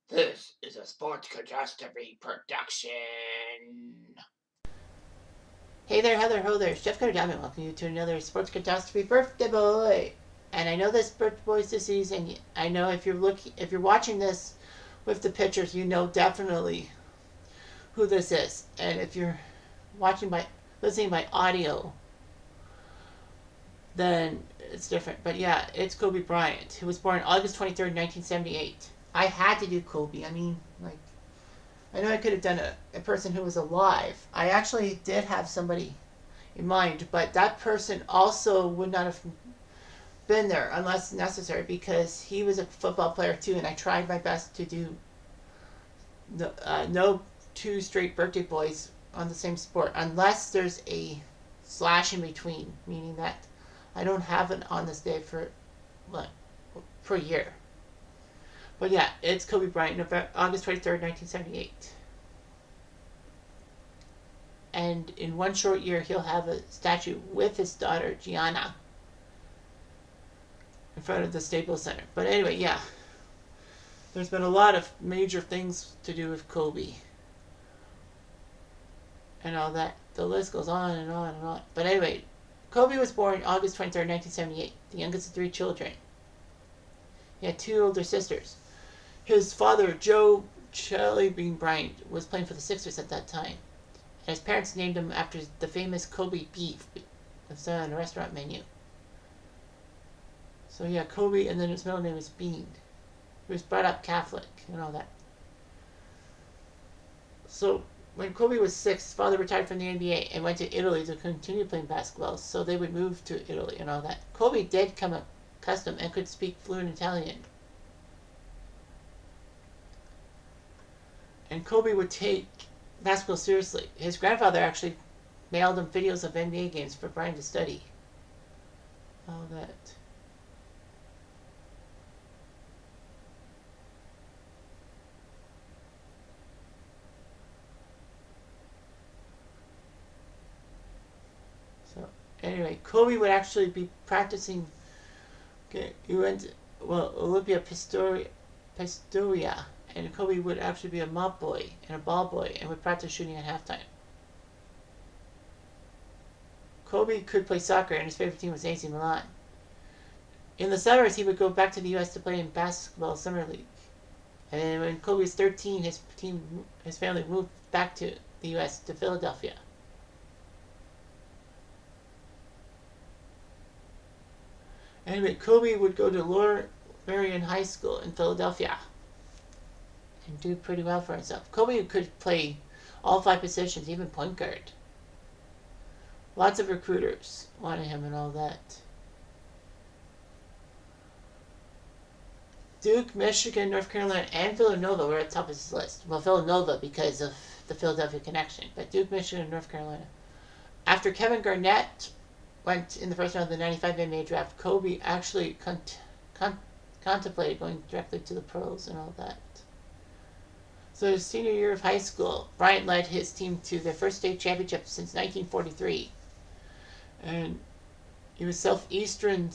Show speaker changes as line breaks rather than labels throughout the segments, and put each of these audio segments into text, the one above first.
This is a Sports Catastrophe production.
Hey there, Heather, ho there, Chef Cutter Diamond. Welcome you to another Sports Catastrophe Birthday Boy. And I know this birthday boy's deceased, and I know if you're watching this with the pictures, you know definitely who this is. And if you're listening by audio, then it's different. But yeah, it's Kobe Bryant, who was born August 23rd, 1978. I had to do Kobe. I know I could have done a person who was alive. I actually did have somebody in mind, but that person also would not have been there unless necessary because he was a football player too, and I tried my best to do no two straight birthday boys on the same sport unless there's a slash in between, meaning that I don't have it on this day for a year. But yeah, it's Kobe Bryant, August 23rd, 1978. And in one short year, he'll have a statue with his daughter, Gianna, in front of the Staples Center. But anyway, yeah, there's been a lot of major things to do with Kobe and all that. The list goes on and on and on. But anyway, Kobe was born August 23rd, 1978, the youngest of three children. He had two older sisters. His father, Joe Jellybean Bryant, was playing for the Sixers at that time. And his parents named him after the famous Kobe beef that's on a restaurant menu. So yeah, Kobe, and then his middle name is Bean. He was brought up Catholic and all that. So when Kobe was 6, his father retired from the NBA and went to Italy to continue playing basketball, so they would move to Italy and all that. Kobe did come accustomed and could speak fluent Italian. And Kobe would take basketball seriously. His grandfather actually mailed him videos of NBA games for Brian to study. All that. So anyway, Kobe would actually be practicing. Okay, he went Olympia Pistoia, and Kobe would actually be a mop boy and a ball boy and would practice shooting at halftime. Kobe could play soccer, and his favorite team was AC Milan. In the summers, he would go back to the U.S. to play in basketball summer league. And then when Kobe was 13, his family moved back to the U.S. to Philadelphia. Anyway, Kobe would go to Lower Merion High School in Philadelphia and do pretty well for himself. Kobe could play all 5 positions, even point guard. Lots of recruiters wanted him and all that. Duke, Michigan, North Carolina, and Villanova were at the top of his list. Well, Villanova because of the Philadelphia connection, but Duke, Michigan, and North Carolina. After Kevin Garnett went in the first round of the 95 NBA draft, Kobe actually contemplated going directly to the pros and all that. So his senior year of high school, Bryant led his team to their first state championship since 1943. And he was Southeastern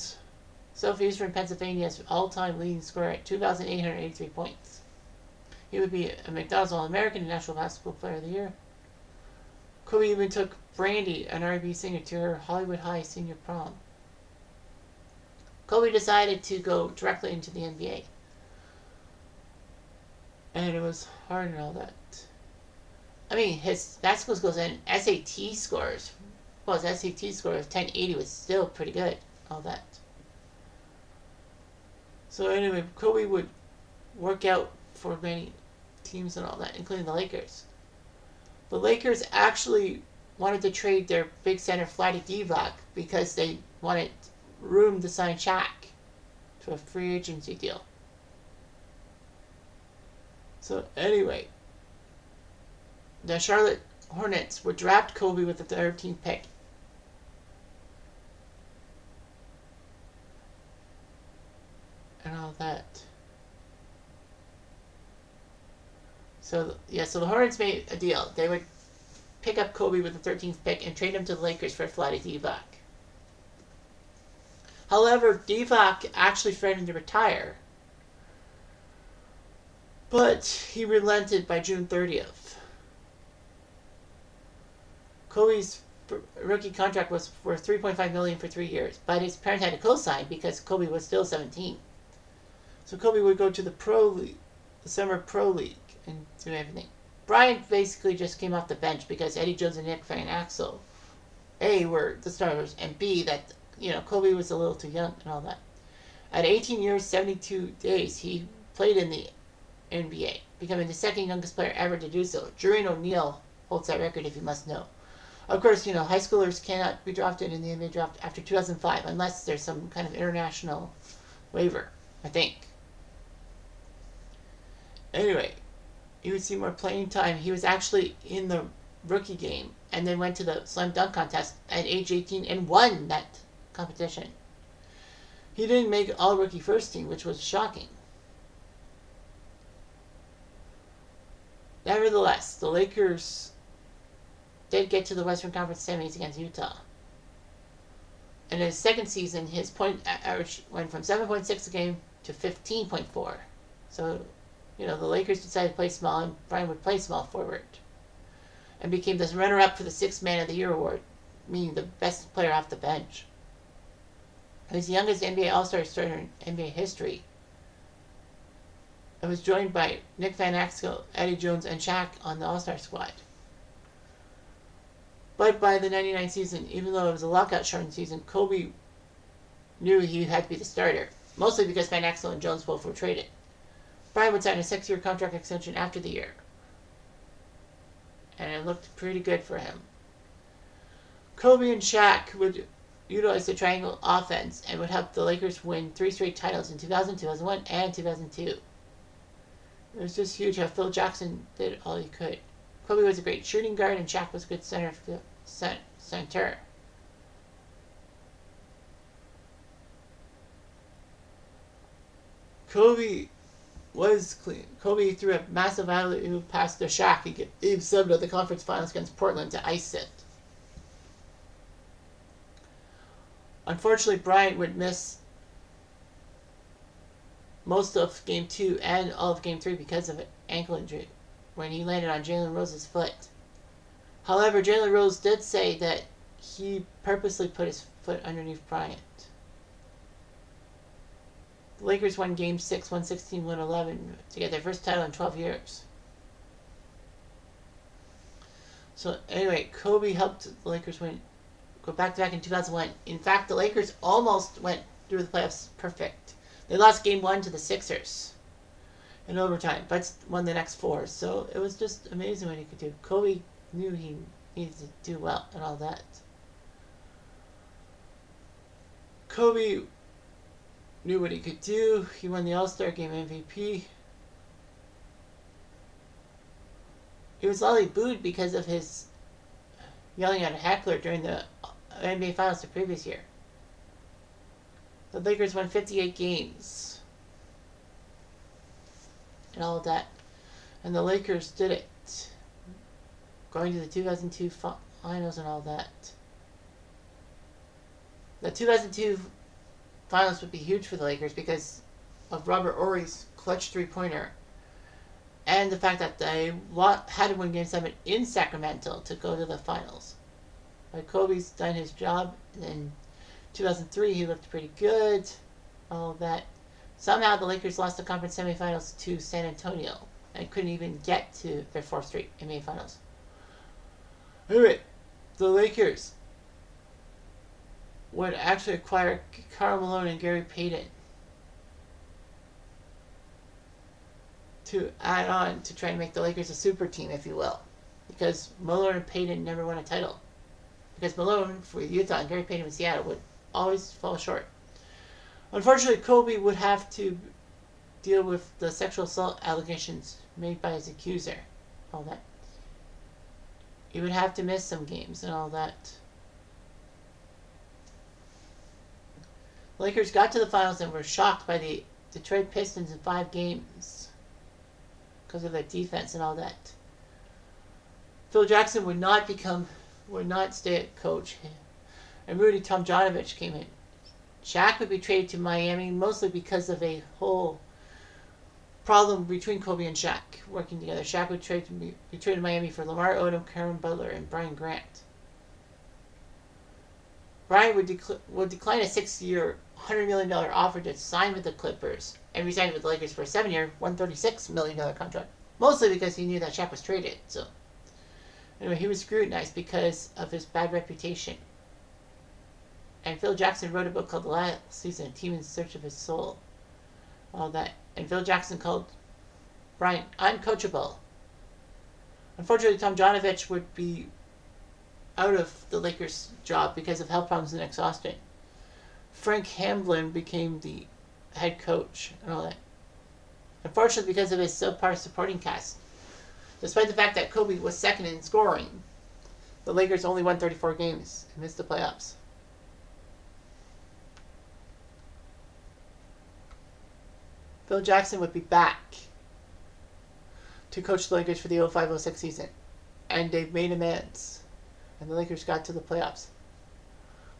Pennsylvania's all-time leading scorer at 2,883 points. He would be a McDonald's All-American and National Basketball Player of the Year. Kobe even took Brandy, an R&B singer, to her Hollywood High senior prom. Kobe decided to go directly into the NBA. And it was hard and all that. I mean, his basketball skills and SAT scores, well, his SAT score of 1080 was still pretty good. All that. So anyway, Kobe would work out for many teams and all that, including the Lakers. The Lakers actually wanted to trade their big center Vlade Divac because they wanted room to sign Shaq to a free agency deal. So anyway, the Charlotte Hornets would draft Kobe with the 13th pick. And all that. So the Hornets made a deal. They would pick up Kobe with the 13th pick and trade him to the Lakers for Vlade Divac. However, Divac actually threatened to retire But he relented by June 30th. Kobe's rookie contract was worth $3.5 million for 3 years, but his parents had to co-sign because Kobe was still 17. So Kobe would go to the Pro League, the Summer Pro League, and do everything. Bryant basically just came off the bench because Eddie Jones and Nick Van Axel, A, were the starters, and B, that Kobe was a little too young and all that. At 18 years, 72 days, he played in the NBA, becoming the second youngest player ever to do so. Jermaine O'Neal holds that record, if you must know. Of course, high schoolers cannot be drafted in the NBA draft after 2005 unless there's some kind of international waiver, I think. Anyway, he would see more playing time. He was actually in the rookie game and then went to the slam dunk contest at age 18 and won that competition. He didn't make all rookie first team, which was shocking. Nevertheless, the Lakers did get to the Western Conference semis against Utah. In his second season, his point average went from 7.6 a game to 15.4. So, the Lakers decided to play small, and Brian would play small forward. And became the runner-up for the 6th Man of the Year award, meaning the best player off the bench. He was the youngest NBA All-Star starter in NBA history. It was joined by Nick Van Exel, Eddie Jones, and Shaq on the All-Star squad. But by the 99 season, even though it was a lockout-shortened season, Kobe knew he had to be the starter, mostly because Van Exel and Jones both were traded. Brian would sign a 6-year contract extension after the year, and it looked pretty good for him. Kobe and Shaq would utilize the triangle offense and would help the Lakers win 3 straight titles in 2000, 2001, and 2002. It was just huge how Phil Jackson did all he could. Kobe was a great shooting guard and Shaq was a good center. Kobe was clean. Kobe threw a massive alley-oop pass to Shaq. He subbed at the conference finals against Portland to ice it. Unfortunately, Bryant would miss most of Game 2 and all of Game 3 because of an ankle injury when he landed on Jalen Rose's foot. However, Jalen Rose did say that he purposely put his foot underneath Bryant. The Lakers won Game 6, 116, 111 to get their first title in 12 years. So anyway, Kobe helped the Lakers go back-to-back in 2001. In fact, the Lakers almost went through the playoffs perfect. They lost Game 1 to the Sixers in overtime, but won the next 4. So it was just amazing what he could do. Kobe knew he needed to do well and all that. Kobe knew what he could do. He won the All-Star Game MVP. He was loudly booed because of his yelling at a heckler during the NBA Finals the previous year. The Lakers won 58 games. And all of that. And the Lakers did it. Going to the 2002 finals and all that. The 2002 finals would be huge for the Lakers because of Robert Horry's clutch three-pointer. And the fact that they had to win Game 7 in Sacramento to go to the finals. But Kobe's done his job. In 2003, he looked pretty good. All of that. Somehow, the Lakers lost the conference semifinals to San Antonio and couldn't even get to their 4th straight NBA Finals. Anyway, the Lakers would actually acquire Karl Malone and Gary Payton to add on to try and make the Lakers a super team, if you will. Because Malone and Payton never won a title. Because Malone for Utah and Gary Payton with Seattle would always fall short. Unfortunately, Kobe would have to deal with the sexual assault allegations made by his accuser. All that. He would have to miss some games and all that. Lakers got to the finals and were shocked by the Detroit Pistons in 5 games because of their defense and all that. Phil Jackson would not stay at coach, and Rudy Tomjanovich came in. Shaq would be traded to Miami mostly because of a whole problem between Kobe and Shaq working together. Shaq would be traded to Miami for Lamar Odom, Karen Butler, and Brian Grant. Brian would decline a 6-year, $100 million offer to sign with the Clippers and resign with the Lakers for a 7-year, $136 million contract. Mostly because he knew that Shaq was traded. So, anyway, he was scrutinized because of his bad reputation. And Phil Jackson wrote a book called The Last Season, A Team in Search of His Soul. All that. And Phil Jackson called Brian uncoachable. Unfortunately, Tom Janovich would be out of the Lakers' job because of health problems and exhaustion. Frank Hamblin became the head coach and all that. Unfortunately, because of his subpar supporting cast, despite the fact that Kobe was second in scoring, the Lakers only won 34 games and missed the playoffs. Phil Jackson would be back to coach the Lakers for the 05-06 season, and they made amends, and the Lakers got to the playoffs.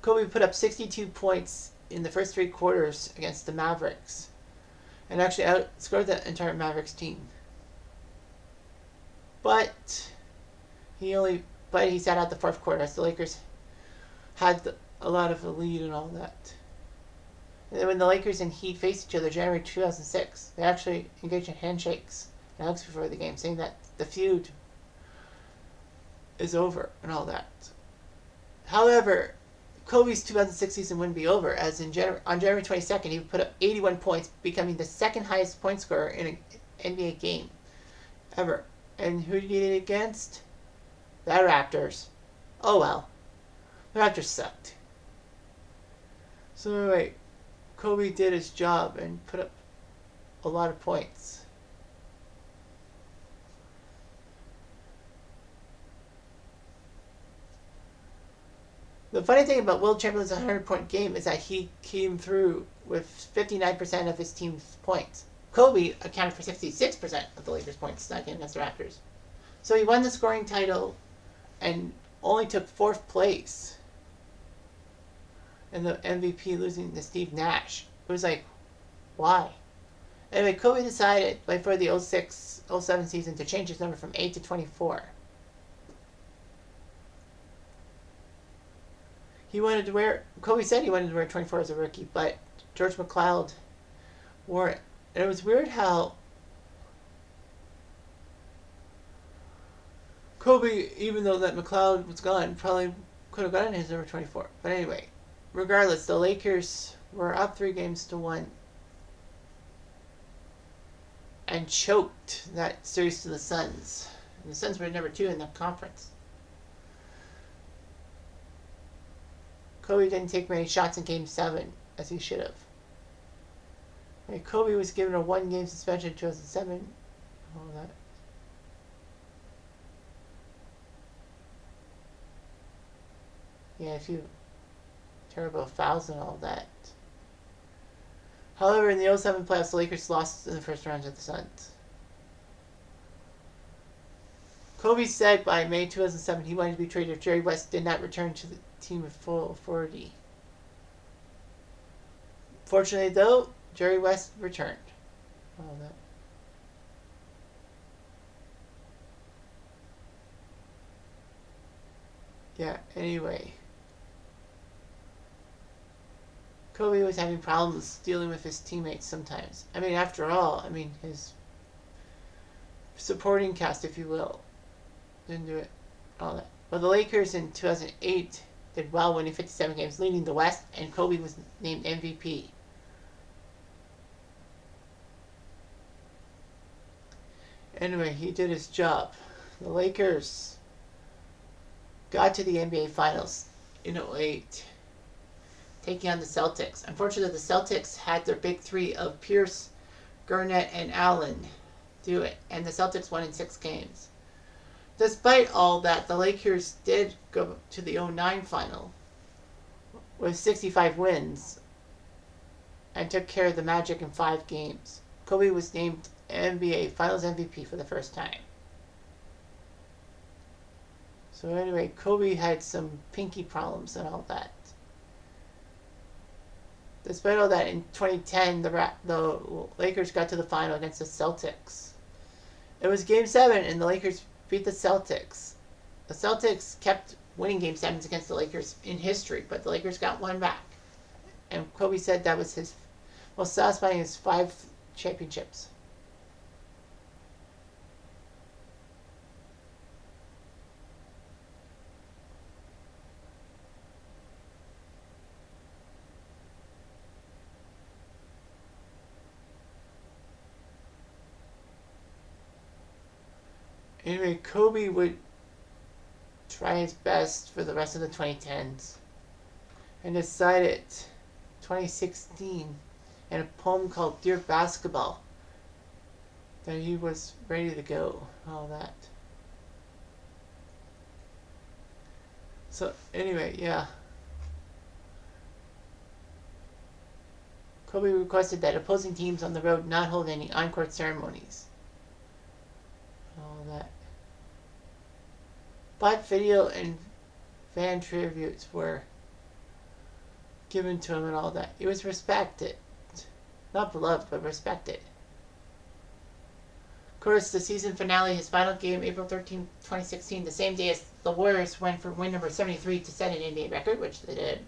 Kobe put up 62 points in the first 3 quarters against the Mavericks, and actually outscored the entire Mavericks team. But he sat out the 4th quarter as the Lakers had a lot of the lead and all that. And then when the Lakers and Heat faced each other January 2006, they actually engaged in handshakes and hugs before the game, saying that the feud is over and all that. However, Kobe's 2006 season wouldn't be over, as on January 22nd, he would put up 81 points, becoming the 2nd highest point scorer in an NBA game ever. And who did he did it against? The Raptors. Oh well. The Raptors sucked. So anyway, Kobe did his job and put up a lot of points. The funny thing about Will Chamberlain's 100-point game is that he came through with 59% of his team's points. Kobe accounted for 66% of the Lakers' points that game against the Raptors. So he won the scoring title and only took 4th place in the MVP, losing to Steve Nash. It was like, why? Anyway, Kobe decided for the 06-07 season to change his number from 8 to 24. Kobe said he wanted to wear 24 as a rookie, but George McLeod wore it. And it was weird how Kobe, even though that McLeod was gone, probably could have gotten his number 24. But anyway, regardless, the Lakers were up 3-1 and choked that series to the Suns. And the Suns were number 2 in the conference. Kobe didn't take many shots in Game 7, as he should have. And Kobe was given a 1-game suspension in 2007. All that. Yeah, a few terrible fouls and all that. However, in the 07 playoffs, the Lakers lost in the first round to the Suns. Kobe said by May 2007 he wanted to be traded if Jerry West did not return to the team with full authority. Fortunately, though, Jerry West returned. All that. Yeah, anyway. Kobe was having problems dealing with his teammates sometimes. I mean, after all, his supporting cast, if you will, didn't do it. All that. Well, the Lakers in 2008 did well, winning 57 games, leading the West, and Kobe was named MVP. Anyway, he did his job. The Lakers got to the NBA Finals in 2008, taking on the Celtics. Unfortunately, the Celtics had their big 3 of Pierce, Garnett, and Allen do it, and the Celtics won in 6 games. Despite all that, the Lakers did go to the 2009 final with 65 wins and took care of the Magic in 5 games. Kobe was named NBA Finals MVP for the first time. So anyway, Kobe had some pinky problems and all that. despite all that, in 2010, the Lakers got to the final against the Celtics. It was Game 7, and the Lakers beat the Celtics. The Celtics kept winning Game 7s against the Lakers in history, but the Lakers got one back. And Kobe said that was his most satisfying his 5 championships. Anyway, Kobe would try his best for the rest of the 2010s and decided 2016 in a poem called Dear Basketball that he was ready to go. All that. So anyway, yeah. Kobe requested that opposing teams on the road not hold any on-court ceremonies. All that. But video and fan tributes were given to him and all that. He was respected. Not beloved, but respected. Of course, the season finale, his final game, April 13, 2016, the same day as the Warriors went for win number 73 to set an NBA record, which they did.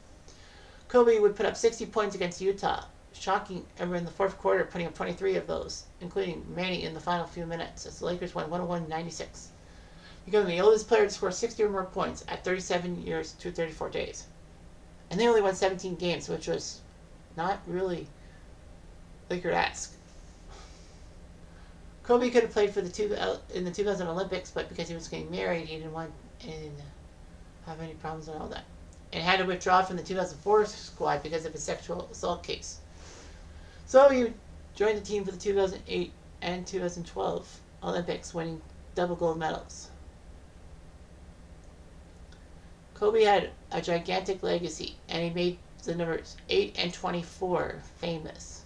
Kobe would put up 60 points against Utah, shocking everyone in the fourth quarter, putting up 23 of those, including Manny in the final few minutes, as the Lakers won 101-96. Becoming the oldest player to score 60 or more points at 37 years to 34 days. And they only won 17 games, which was not really Laker-esque. Kobe could have played for in the 2000 Olympics, but because he was getting married, he didn't have any problems and all that. And had to withdraw from the 2004 squad because of his sexual assault case. So he joined the team for the 2008 and 2012 Olympics, winning double gold medals. Kobe had a gigantic legacy, and he made the numbers 8 and 24 famous.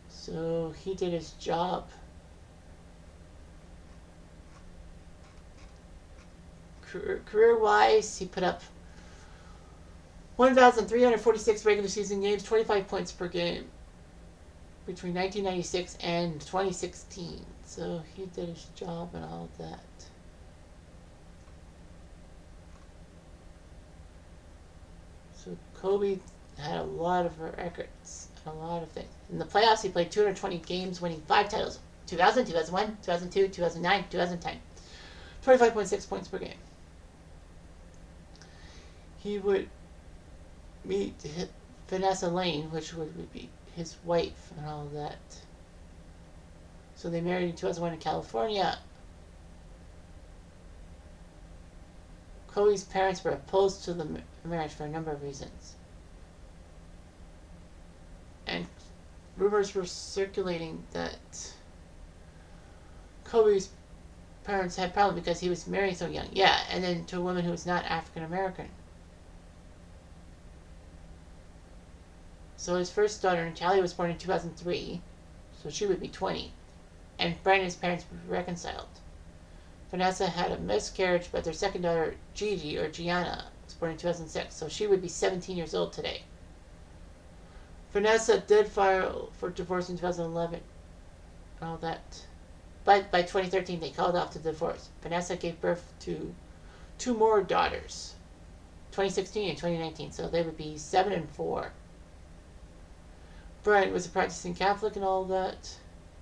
So he did his job. Career-wise, he put up 1,346 regular season games, 25 points per game between 1996 and 2016. So he did his job and all that. So Kobe had a lot of records and a lot of things. In the playoffs, he played 220 games, winning 5 titles. 2000, 2001, 2002, 2009, 2010. 25.6 points per game. He would meet Vanessa Lane, which would be his wife and all that. So they married in 2001 in California. Kobe's parents were opposed to the marriage for a number of reasons. And rumors were circulating that Kobe's parents had problems because he was married so young. Yeah, and then to a woman who was not African American. So his first daughter, Natalia, was born in 2003, so she would be 20. And Brian and his parents were reconciled. Vanessa had a miscarriage, but their second daughter, Gigi, or Gianna, was born in 2006, so she would be 17 years old today. Vanessa did file for divorce in 2011, and all that. But by 2013, they called off the divorce. Vanessa gave birth to 2 more daughters, 2016 and 2019, so they would be 7 and 4. Brian was a practicing Catholic and all that.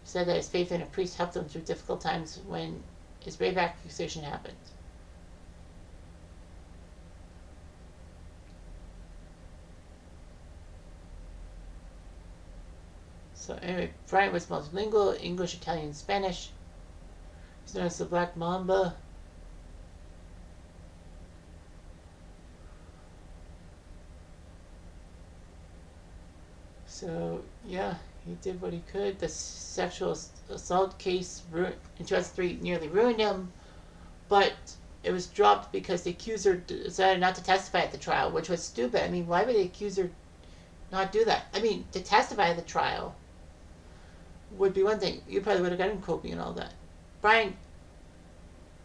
He said that his faith in a priest helped him through difficult times when his rape accusation happened. So anyway, Bryant was multilingual, English, Italian, Spanish. He's known as the Black Mamba. So yeah, he did what he could. The sexual assault case in 2003 nearly ruined him, but it was dropped because the accuser decided not to testify at the trial, which was stupid. I mean, why would the accuser not do that? I mean, to testify at the trial would be one thing. You probably would have gotten Kobe and all that. Brian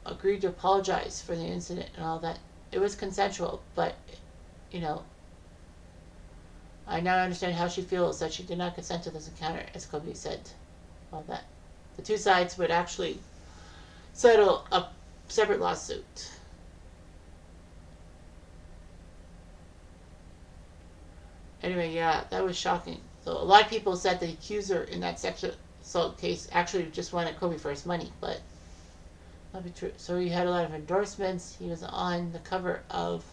agreed to apologize for the incident and all that. It was consensual, but, you know, I now understand how she feels that she did not consent to this encounter, as Kobe said. All that. The two sides would actually settle a separate lawsuit. Anyway, yeah, that was shocking. So a lot of people said the accuser in that sexual assault case actually just wanted Kobe for his money, but not be true. So he had a lot of endorsements. He was on the cover of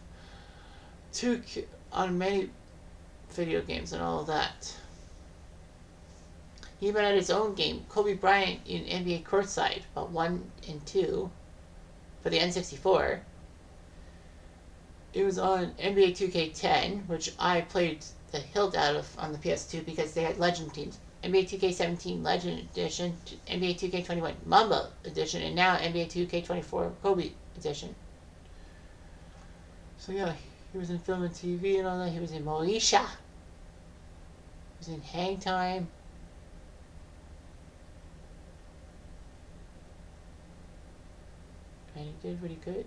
on many video games and all of that. He even had his own game, Kobe Bryant in NBA Courtside, about 1 and 2 for the N64. It was on NBA 2K10, which I played the hilt out of on the PS2 because they had legend teams. NBA 2K17 Legend Edition, NBA 2K21 MAMBA Edition, and now NBA 2K24 Kobe Edition. So yeah, he was in film and TV and all that. He was in Moesha. He was in Hang Time. And he did pretty good.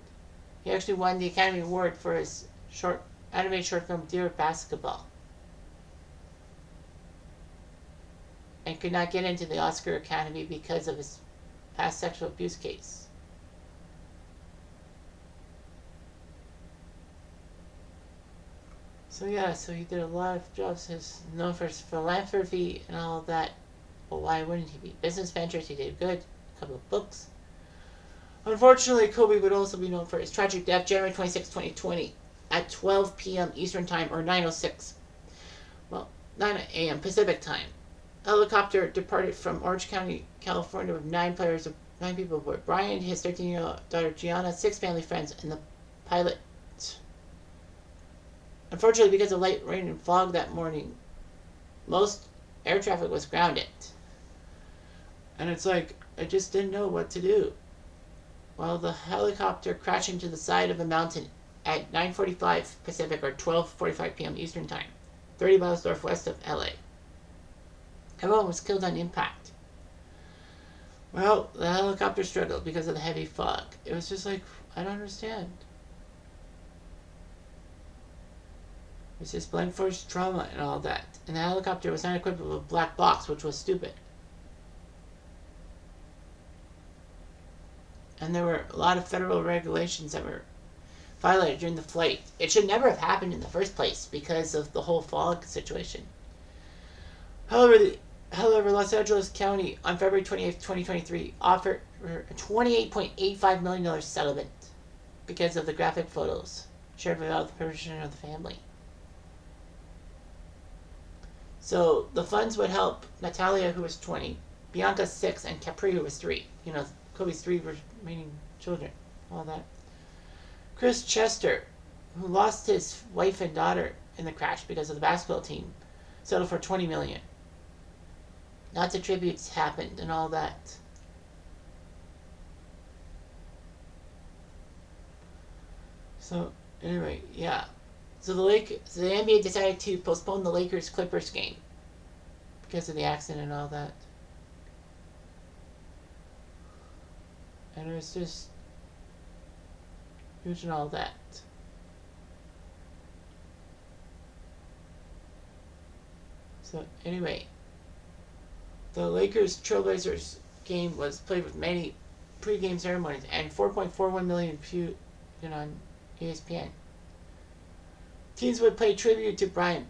He actually won the Academy Award for his animated short film Dear Basketball. And could not get into the Oscar Academy because of his past sexual abuse case. So yeah, so he did a lot of jobs. He's known for his philanthropy and all of that. But why wouldn't he be? Business ventures, he did good. A couple of books. Unfortunately, Kobe would also be known for his tragic death January 26, 2020 at 12 p.m. Eastern Time, or 9:06. Well, 9 a.m. Pacific Time. A helicopter departed from Orange County, California with 9 people aboard. Brian, his 13-year-old daughter Gianna, 6 family friends, and the pilot. Unfortunately, because of light rain and fog that morning, most air traffic was grounded. And it's like, I just didn't know what to do. Well, the helicopter crashed into the side of a mountain at 9:45 Pacific, or 12:45 p.m. Eastern Time, 30 miles northwest of LA. Everyone was killed on impact. Well, the helicopter struggled because of the heavy fog. It was just like, I don't understand. It's just blunt force trauma and all that. And the helicopter was not equipped with a black box, which was stupid. And there were a lot of federal regulations that were violated during the flight. It should never have happened in the first place because of the whole fog situation. However, Los Angeles County on February 28, 2023 offered a $28.85 million settlement because of the graphic photos shared without the permission of the family. So the funds would help Natalia, who was 20, Bianca, 6, and Capri, who was 3. You know, Kobe's 3 remaining children, all that. Chris Chester, who lost his wife and daughter in the crash because of the basketball team, settled for $20 million. Lots of tributes happened and all that. So anyway, yeah. So the NBA decided to postpone the Lakers-Clippers game because of the accident and all that. And it was just huge and all that. So anyway, the Lakers Trailblazers game was played with many pre-game ceremonies and 4.41 million viewed on ESPN. Teams would pay tribute to Bryant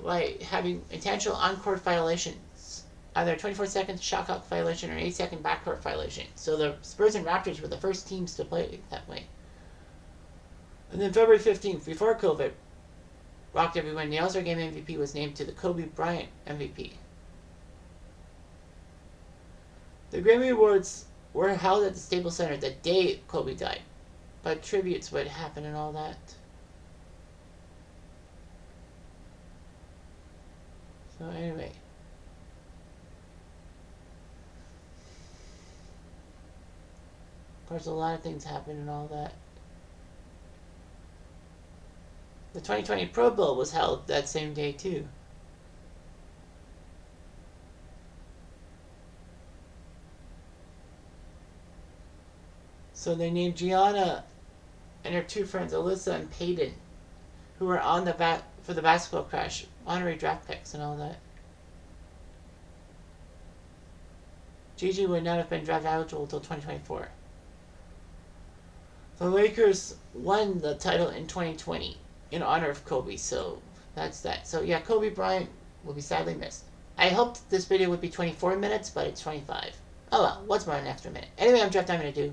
by having intentional on-court violations, either a 24-second shot clock violation or an 8-second backcourt violation. So the Spurs and Raptors were the first teams to play that way. And then February 15th, before COVID rocked everyone, the All-Star Game MVP was named to the Kobe Bryant MVP. The Grammy Awards were held at the Staples Center the day Kobe died, but tributes would happen and all that. So anyway, of course a lot of things happened and all that. The 2020 Pro Bowl was held that same day too. So they named Gianna and her 2 friends, Alyssa and Peyton, who were on the for the basketball crash. Honorary draft picks and all that. Gigi would not have been draft eligible until 2024. The Lakers won the title in 2020 in honor of Kobe, so that's that. So yeah, Kobe Bryant will be sadly missed. I hoped this video would be 24 minutes, but it's 25. Oh well, what's more an extra minute? Anyway, I'm Jeff Diamond. I do.